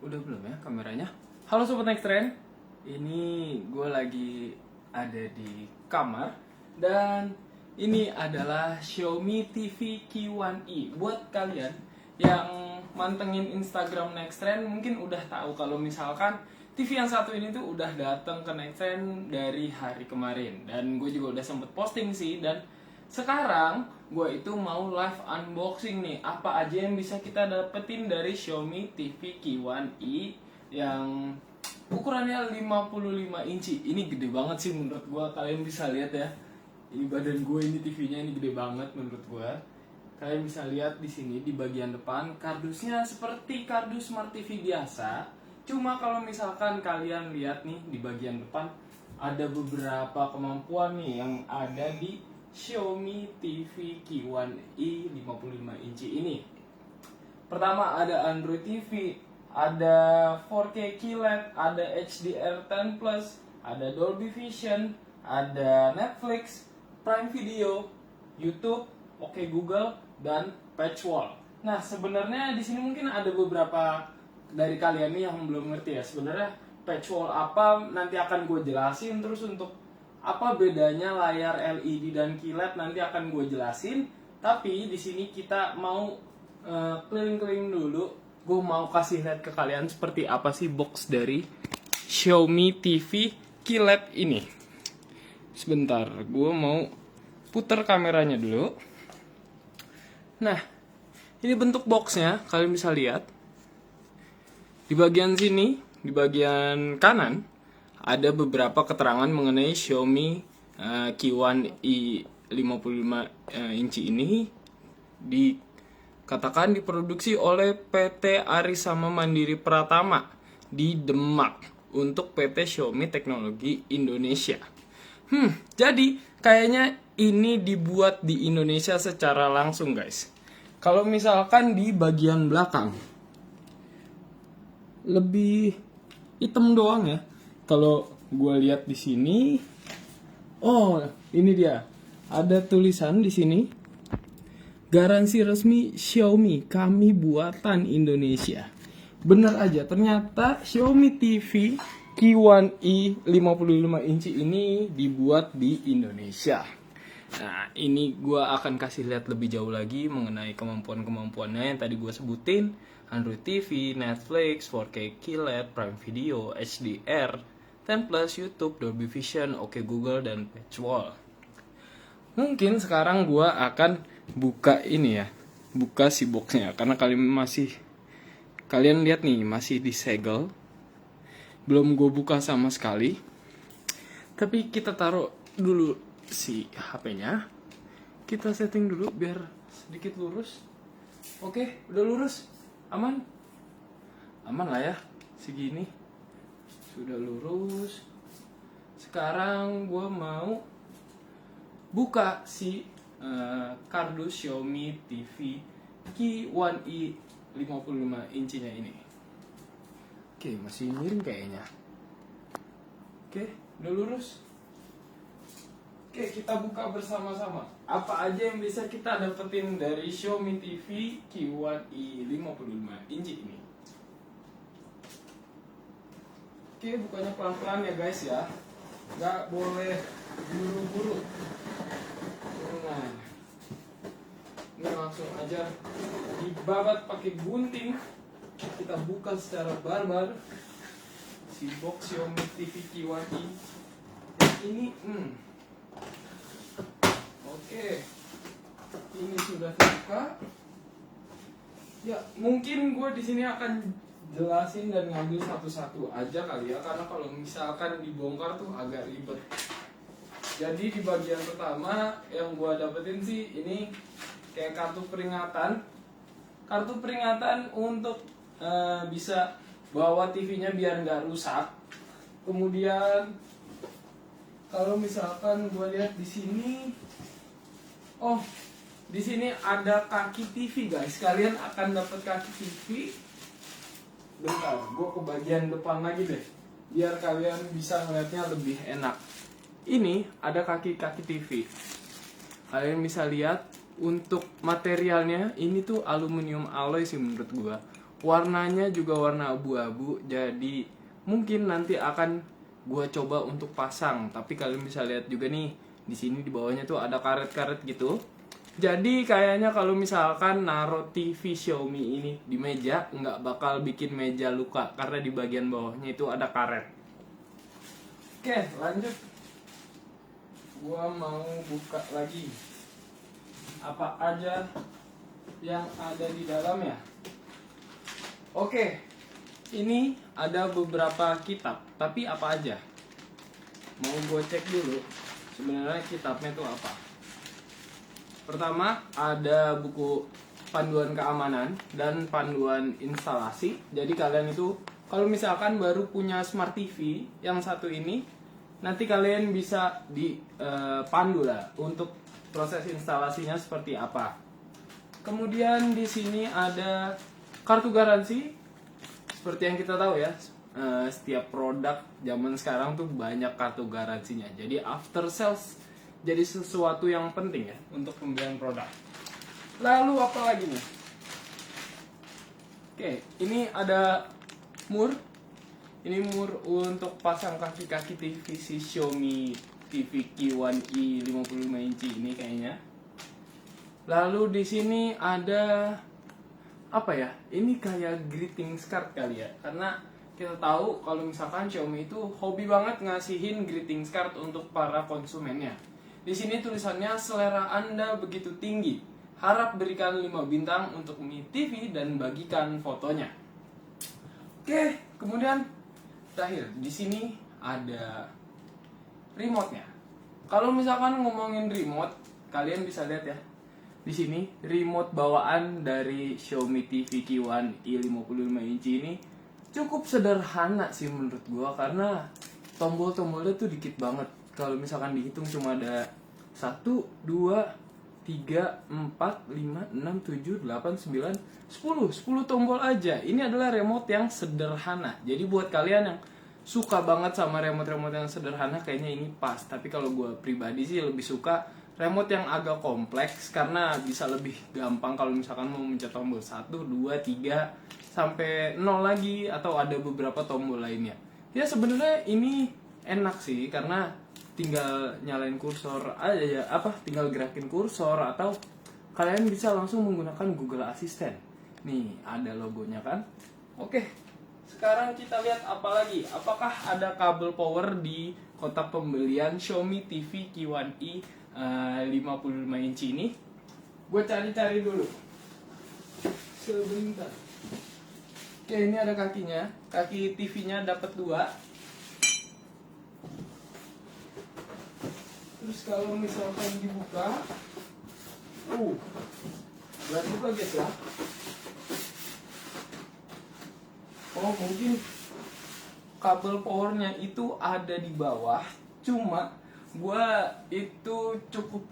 Udah belum ya kameranya? Halo Sobat Next Trend. Ini gue lagi ada di kamar. Dan ini adalah Xiaomi TV Q1e. Buat kalian yang mantengin Instagram Next Trend mungkin udah tahu kalau misalkan TV yang satu ini tuh udah datang ke Next Trend dari hari kemarin. Dan gue juga udah sempet posting sih. Dan sekarang gue itu mau live unboxing nih, apa aja yang bisa kita dapetin dari Xiaomi TV Q1e yang ukurannya 55 inci. Ini gede banget sih menurut gue, kalian bisa lihat ya. Ini badan gue, ini TV-nya ini gede banget menurut gue. Kalian bisa lihat di sini di bagian depan kardusnya seperti kardus Smart TV biasa. Cuma kalau misalkan kalian lihat nih di bagian depan ada beberapa kemampuan nih yang ada di Xiaomi TV Q1e 55 inci ini. Pertama ada Android TV, ada 4K QLED, ada HDR10+, ada Dolby Vision, ada Netflix, Prime Video, YouTube, Oke Google, dan Patchwall. Nah, sebenarnya di sini mungkin ada beberapa dari kalian nih yang belum ngerti ya. Sebenarnya Patchwall apa nanti akan gue jelasin, terus untuk apa bedanya layar LED dan QLED nanti akan gue jelasin. Tapi di sini kita mau keliling-keliling dulu. Gue mau kasih lihat ke kalian seperti apa sih box dari Xiaomi TV QLED ini. Sebentar, gue mau putar kameranya dulu. Nah, ini bentuk boxnya, kalian bisa lihat. Di bagian sini, di bagian kanan ada beberapa keterangan mengenai Xiaomi Q1e 55 inci ini dikatakan diproduksi oleh PT Arisama Mandiri Pratama di Demak untuk PT Xiaomi Teknologi Indonesia. Jadi kayaknya ini dibuat di Indonesia secara langsung, guys. Kalau misalkan di bagian belakang lebih hitam doang ya. Kalau gue lihat di sini, oh ini dia, ada tulisan di sini, garansi resmi Xiaomi, kami buatan Indonesia. Bener aja, ternyata Xiaomi TV Q1e 55 inci ini dibuat di Indonesia. Nah, ini gue akan kasih lihat lebih jauh lagi mengenai kemampuan-kemampuannya yang tadi gue sebutin. Android TV, Netflix, 4K QLED, Prime Video, HDR, 10+, YouTube, Dolby Vision, Oke Google, dan Patchwall. Mungkin sekarang gue akan buka ini ya, buka si boxnya, karena kalian lihat nih masih disegel, belum gue buka sama sekali. Tapi kita taruh dulu si HP-nya, kita setting dulu biar sedikit lurus. Oke, udah lurus, aman lah ya, segini sudah lurus. Sekarang gue mau buka si kardus Xiaomi TV Q1e 55 incinya ini. Oke, masih miring kayaknya. Oke, udah lurus. Oke, kita buka bersama-sama. Apa aja yang bisa kita dapetin dari Xiaomi TV Q1e 55 inci ini? Oke, bukanya pelan-pelan ya guys ya. Nggak boleh buru-buru. Nah, ini langsung aja dibabat pakai gunting. Kita buka secara barbar si box Xiaomi TV Q1e ini. Oke, ini sudah terbuka. Ya, mungkin gue di sini akan jelasin dan ngambil satu-satu aja kali ya, karena kalau misalkan dibongkar tuh agak ribet. Jadi di bagian pertama yang gue dapetin sih ini kayak kartu peringatan. Kartu peringatan untuk bisa bawa TV-nya biar nggak rusak. Kemudian kalau misalkan gue lihat di sini, oh, di sini ada kaki TV guys. Kalian akan dapat kaki TV. Bentar, gue ke bagian depan lagi deh, biar kalian bisa ngeliatnya lebih enak. Ini ada kaki-kaki TV. Kalian bisa lihat untuk materialnya ini tuh aluminium alloy sih menurut gue. warnanya juga warna abu-abu, jadi mungkin nanti akan gue coba untuk pasang. Tapi kalian bisa lihat juga nih, di sini di bawahnya tuh ada karet-karet gitu. Jadi kayaknya kalau misalkan naruh TV Xiaomi ini di meja nggak bakal bikin meja luka karena di bagian bawahnya itu ada karet. Oke, lanjut. Gua mau buka lagi apa aja yang ada di dalamnya. Oke, ini ada beberapa kitab, tapi apa aja? Mau gue cek dulu sebenarnya kitabnya itu apa. Pertama, ada buku panduan keamanan dan panduan instalasi. Jadi kalian itu kalau misalkan baru punya smart TV yang satu ini, nanti kalian bisa dipandu lah untuk proses instalasinya seperti apa. Kemudian di sini ada kartu garansi. Seperti yang kita tahu ya, setiap produk zaman sekarang tuh banyak kartu garansinya. Jadi after sales jadi sesuatu yang penting ya untuk pembelian produk. Lalu apa lagi nih? Oke, ini ada mur. Ini mur untuk pasang kaki-kaki TV si Xiaomi TV Q1i 55 inci ini kayaknya. Lalu di sini ada apa ya? Ini kayak greetings card kali ya. Karena kita tahu kalau misalkan Xiaomi itu hobi banget ngasihin greetings card untuk para konsumennya. Di sini tulisannya, selera Anda begitu tinggi. Harap berikan 5 bintang untuk Mi TV dan bagikan fotonya. Oke, kemudian terakhir di sini ada remote-nya. Kalau misalkan ngomongin remote, kalian bisa lihat ya. Di sini remote bawaan dari Xiaomi TV Q1i 55 inci ini cukup sederhana sih menurut gua, karena tombol-tombolnya tuh dikit banget. Kalau misalkan dihitung cuma ada 1, 2, 3, 4, 5, 6, 7, 8, 9, 10 tombol aja. Ini adalah remote yang sederhana. Jadi buat kalian yang suka banget sama remote-remote yang sederhana, kayaknya ini pas. Tapi kalau gue pribadi sih lebih suka remote yang agak kompleks, karena bisa lebih gampang kalau misalkan mau mencet tombol 1, 2, 3 sampai 0 lagi, atau ada beberapa tombol lainnya. Ya sebenarnya ini enak sih, karena tinggal nyalain kursor aja ya, tinggal gerakin kursor, atau kalian bisa langsung menggunakan Google Assistant. Nih ada logonya kan. Oke, sekarang kita lihat apa lagi. Apakah ada kabel power di kotak pembelian Xiaomi TV Q1i 55 inci ini? Gue cari-cari dulu sebentar. Oke, ini ada kakinya. Kaki TV-nya dapat 2. Terus kalau misalkan dibuka, berat juga guys ya. Oh, mungkin kabel powernya itu ada di bawah. Cuma gua itu cukup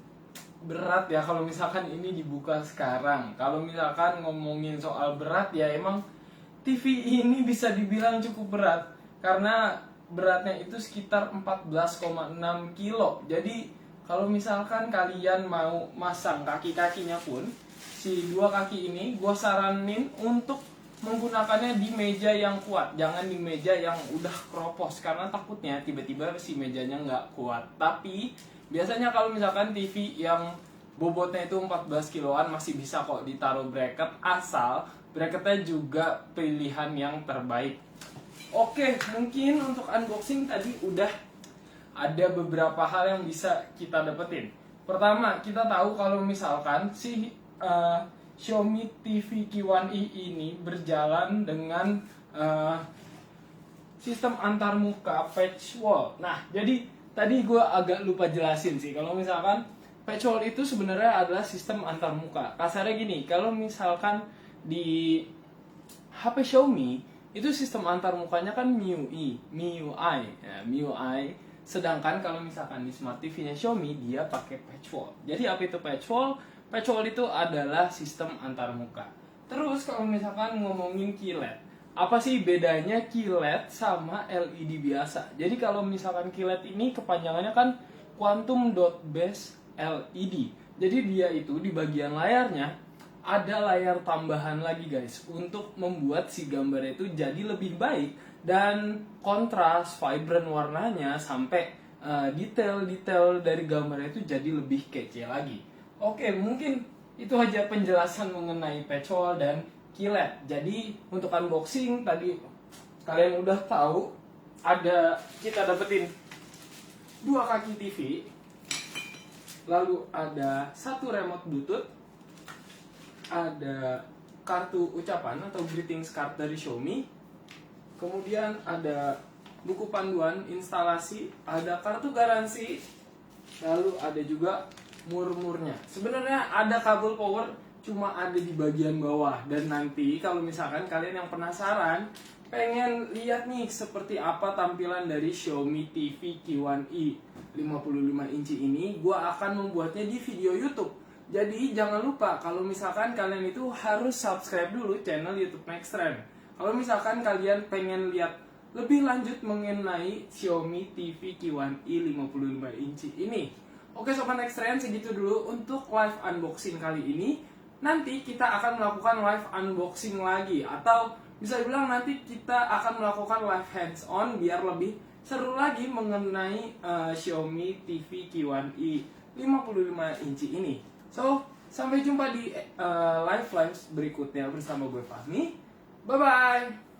berat ya kalau misalkan ini dibuka sekarang. Kalau misalkan ngomongin soal berat ya, emang TV ini bisa dibilang cukup berat, karena beratnya itu sekitar 14,6 kilo. Jadi kalau misalkan kalian mau masang kaki-kakinya pun, si 2 kaki ini gue saranin untuk menggunakannya di meja yang kuat. Jangan di meja yang udah keropos, karena takutnya tiba-tiba si mejanya nggak kuat. Tapi biasanya kalau misalkan TV yang bobotnya itu 14 kiloan masih bisa kok ditaruh bracket, asal bracketnya juga pilihan yang terbaik. Oke, mungkin untuk unboxing tadi udah ada beberapa hal yang bisa kita dapetin. Pertama, kita tahu kalau misalkan si Xiaomi TV Q1i ini berjalan dengan sistem antarmuka patch wall. Nah, jadi tadi gue agak lupa jelasin sih. Kalau misalkan patch wall itu sebenarnya adalah sistem antarmuka. Kasarnya gini, kalau misalkan di HP Xiaomi itu sistem antar mukanya kan MIUI, ya, MIUI. Sedangkan kalau misalkan di smart TV-nya Xiaomi dia pakai patch wall. Jadi apa itu patch wall? Patch wall itu adalah sistem antar muka. Terus kalau misalkan ngomongin QLED, apa sih bedanya QLED sama LED biasa? Jadi kalau misalkan QLED ini kepanjangannya kan Quantum Dot Based LED. Jadi dia itu di bagian layarnya ada layar tambahan lagi guys untuk membuat si gambarnya itu jadi lebih baik dan kontras, vibrant warnanya sampai detail-detail dari gambarnya itu jadi lebih kece lagi. Oke, mungkin itu aja penjelasan mengenai patchhole dan kilet. Jadi untuk unboxing tadi kalian udah tahu kita dapetin 2 kaki TV, lalu ada 1 remote Bluetooth, ada kartu ucapan atau greetings card dari Xiaomi, kemudian ada buku panduan instalasi, ada kartu garansi, lalu ada juga murmurnya. Sebenarnya ada kabel power, cuma ada di bagian bawah. Dan nanti kalau misalkan kalian yang penasaran pengen lihat nih seperti apa tampilan dari Xiaomi TV Q1i 55 inci ini, gua akan membuatnya di video YouTube. Jadi jangan lupa kalau misalkan kalian itu harus subscribe dulu channel YouTube Nextrend. Kalau misalkan kalian pengen lihat lebih lanjut mengenai Xiaomi TV Q1i 55 inci ini. Oke Sobat Nextrend, segitu dulu untuk live unboxing kali ini. Nanti kita akan melakukan live unboxing lagi, atau bisa dibilang nanti kita akan melakukan live hands on biar lebih seru lagi mengenai Xiaomi TV Q1i 55 inci ini. So, sampai jumpa di live berikutnya bersama gue Fahmi. Bye-bye!